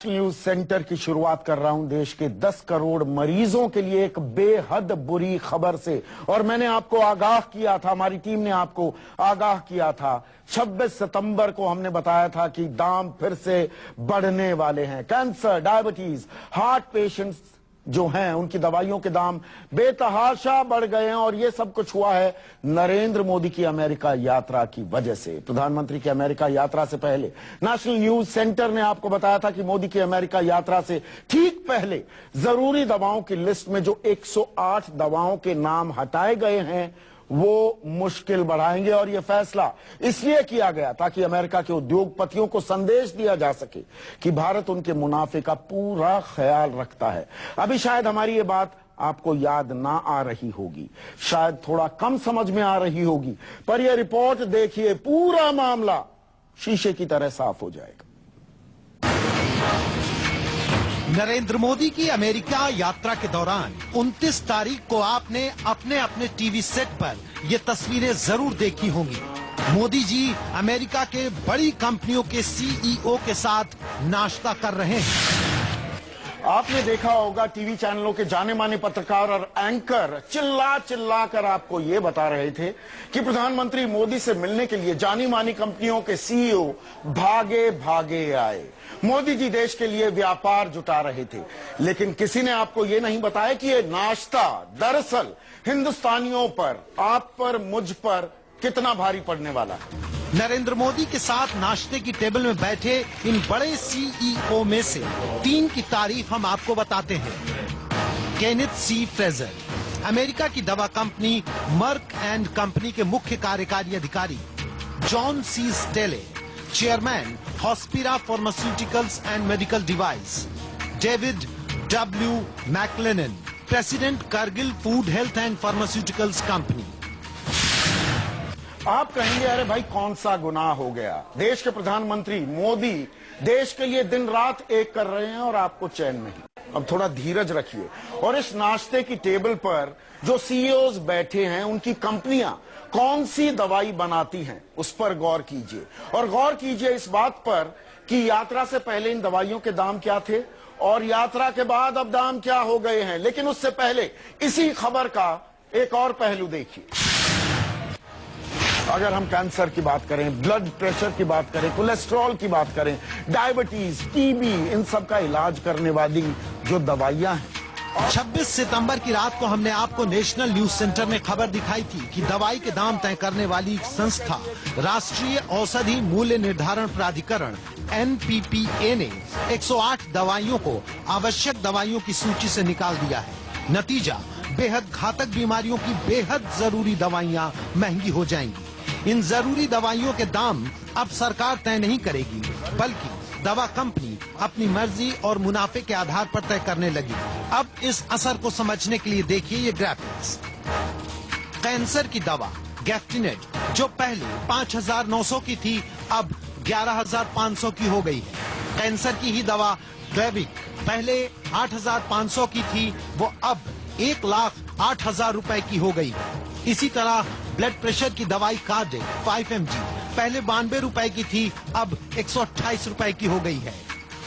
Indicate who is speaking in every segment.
Speaker 1: National news centre की शुरुआत कर रहा हूं देश के 10 करोड़ मरीजों के लिए एक बेहद बुरी खबर से। और मैंने आपको आगाह किया था, हमारी टीम ने आपको आगाह किया था, 26 सितंबर को हमने बताया था कि दाम फिर से बढ़ने वाले हैं। कैंसर, डायबिटीज, हार्ट पेशेंट्स जो हैं उनकी दवाइयों के दाम बेतहाशा बढ़ गए हैं। और ये सब कुछ हुआ है नरेंद्र मोदी की अमेरिका यात्रा की वजह से। प्रधानमंत्री की अमेरिका यात्रा से पहले नेशनल न्यूज सेंटर ने आपको बताया था कि मोदी की अमेरिका यात्रा से ठीक पहले जरूरी दवाओं की लिस्ट में जो 108 दवाओं के नाम हटाए गए हैं वो मुश्किल बढ़ाएंगे। और यह फैसला इसलिए किया गया ताकि अमेरिका के उद्योगपतियों को संदेश दिया जा सके कि भारत उनके मुनाफे का पूरा ख्याल रखता है। अभी शायद हमारी ये बात आपको याद ना आ रही होगी, शायद थोड़ा कम समझ में आ रही होगी, पर यह रिपोर्ट देखिए, पूरा मामला शीशे की तरह साफ हो जाएगा।
Speaker 2: नरेंद्र मोदी की अमेरिका यात्रा के दौरान 29 तारीख को आपने अपने अपने टीवी सेट पर ये तस्वीरें जरूर देखी होंगी। मोदी जी अमेरिका के बड़ी कंपनियों के सीईओ के साथ नाश्ता कर रहे हैं।
Speaker 1: आपने देखा होगा टीवी चैनलों के जाने माने पत्रकार और एंकर चिल्ला चिल्ला कर आपको ये बता रहे थे कि प्रधानमंत्री मोदी से मिलने के लिए जानी मानी कंपनियों के सीईओ भागे भागे आए। मोदी जी देश के लिए व्यापार जुटा रहे थे, लेकिन किसी ने आपको ये नहीं बताया कि ये नाश्ता दरअसल हिंदुस्तानियों पर, आप पर, मुझ पर कितना भारी पड़ने वाला है।
Speaker 2: नरेंद्र मोदी के साथ नाश्ते की टेबल में बैठे इन बड़े सीईओ में से 3 की तारीफ हम आपको बताते हैं। केनेथ सी फ्रेजर, अमेरिका की दवा कंपनी मर्क एंड कंपनी के मुख्य कार्यकारी अधिकारी। John C Staley, chairman Hospira pharmaceuticals and medical device. David W McLennan, president Cargill food health and pharmaceuticals company.
Speaker 1: आप कहेंगे अरे भाई कौन सा गुनाह हो गया, देश के प्रधानमंत्री मोदी देश के लिए दिन रात एक कर रहे हैं और आपको चैन नहीं। अब थोड़ा धीरज रखिए और इस नाश्ते की टेबल पर जो सीईओज बैठे हैं उनकी कंपनियां कौन सी दवाई बनाती हैं उस पर गौर कीजिए। और गौर कीजिए इस बात पर कि यात्रा से पहले इन दवाइयों के दाम क्या थे और यात्रा के बाद अब दाम क्या हो गए हैं। लेकिन उससे पहले इसी खबर का एक और पहलू देखिए। अगर हम कैंसर की बात करें, ब्लड प्रेशर की बात करें, कोलेस्ट्रॉल की बात करें, डायबिटीज, टीबी, इन सब का इलाज करने वाली जो दवाइयां हैं।
Speaker 2: 26 सितंबर की रात को हमने आपको नेशनल न्यूज सेंटर में खबर दिखाई थी कि दवाई के दाम तय करने वाली संस्था राष्ट्रीय औषधि मूल्य निर्धारण प्राधिकरण NPPA ने 108 दवाइयों को आवश्यक दवाइयों की सूची से निकाल दिया है। नतीजा, बेहद घातक बीमारियों की बेहद जरूरी दवाइयां महंगी हो जाएंगी। इन जरूरी दवाइयों के दाम अब सरकार तय नहीं करेगी, बल्कि दवा कंपनी अपनी मर्जी और मुनाफे के आधार पर तय करने लगी। अब इस असर को समझने के लिए देखिए ये ग्राफिक्स। कैंसर की दवा गेफ्टिनेट जो पहले 5,900 की थी अब 11,500 की हो गई है। कैंसर की ही दवा ग्लेविक पहले 8,500 की थी, वो अब 1,08,000 रुपए की हो गई है। इसी तरह ब्लड प्रेशर की दवाई कार्डिक 5 mg पहले 92 रुपए की थी, अब 128 रुपए की हो गई है।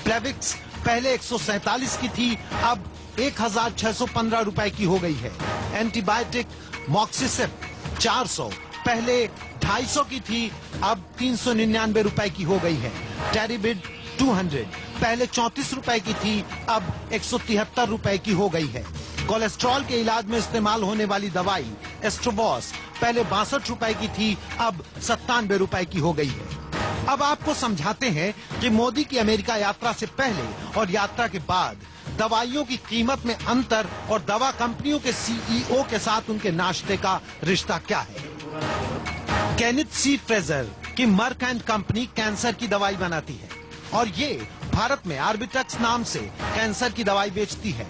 Speaker 2: प्लेविक्स पहले 147 की थी, अब 1,615 रुपए की हो गई है। एंटीबायोटिक मॉक्सिसिप 400 पहले 250 की थी, अब 399 रुपए की हो गई है। टेरिबिड 200 पहले 34 रुपए की थी, अब 173 रुपए की हो गई है। कोलेस्ट्रॉल के इलाज में इस्तेमाल होने वाली दवाई एस्ट्रोबॉस पहले 62 रुपए की थी, अब 97 रुपए की हो गई है। अब आपको समझाते हैं कि मोदी की अमेरिका यात्रा से पहले और यात्रा के बाद दवाइयों की कीमत में अंतर और दवा कंपनियों के सीईओ के साथ उनके नाश्ते का रिश्ता क्या है। केनेथ सी फ्रेजर की मर्क एंड कंपनी कैंसर की दवाई बनाती है और ये भारत में आर्बिटक्स नाम से कैंसर की दवाई बेचती है।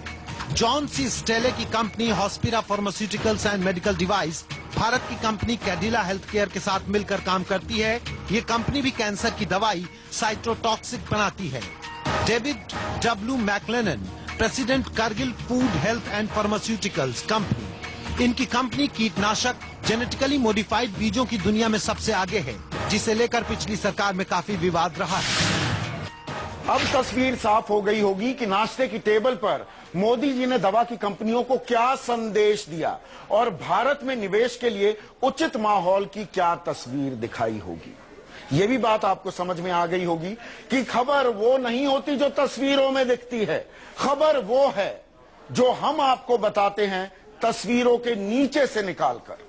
Speaker 2: जॉन सी स्टेले की company Hospira pharmaceuticals and medical device Bharat की कंपनी कैडिला हेल्थ केयर के साथ मिलकर काम करती है। ये कंपनी भी कैंसर की दवाई साइटोटॉक्सिक बनाती है। David W McLennan, president Cargill food health and pharmaceuticals company, इनकी कंपनी कीटनाशक जेनेटिकली मॉडिफाइड बीजों की दुनिया में सबसे आगे है, जिसे लेकर पिछली सरकार में काफी विवाद रहा है।
Speaker 1: अब तस्वीर साफ हो गई होगी कि नाश्ते की टेबल पर मोदी जी ने दवा की कंपनियों को क्या संदेश दिया और भारत में निवेश के लिए उचित माहौल की क्या तस्वीर दिखाई होगी। यह भी बात आपको समझ में आ गई होगी कि खबर वो नहीं होती जो तस्वीरों में दिखती है, खबर वो है जो हम आपको बताते हैं तस्वीरों के नीचे से निकालकर।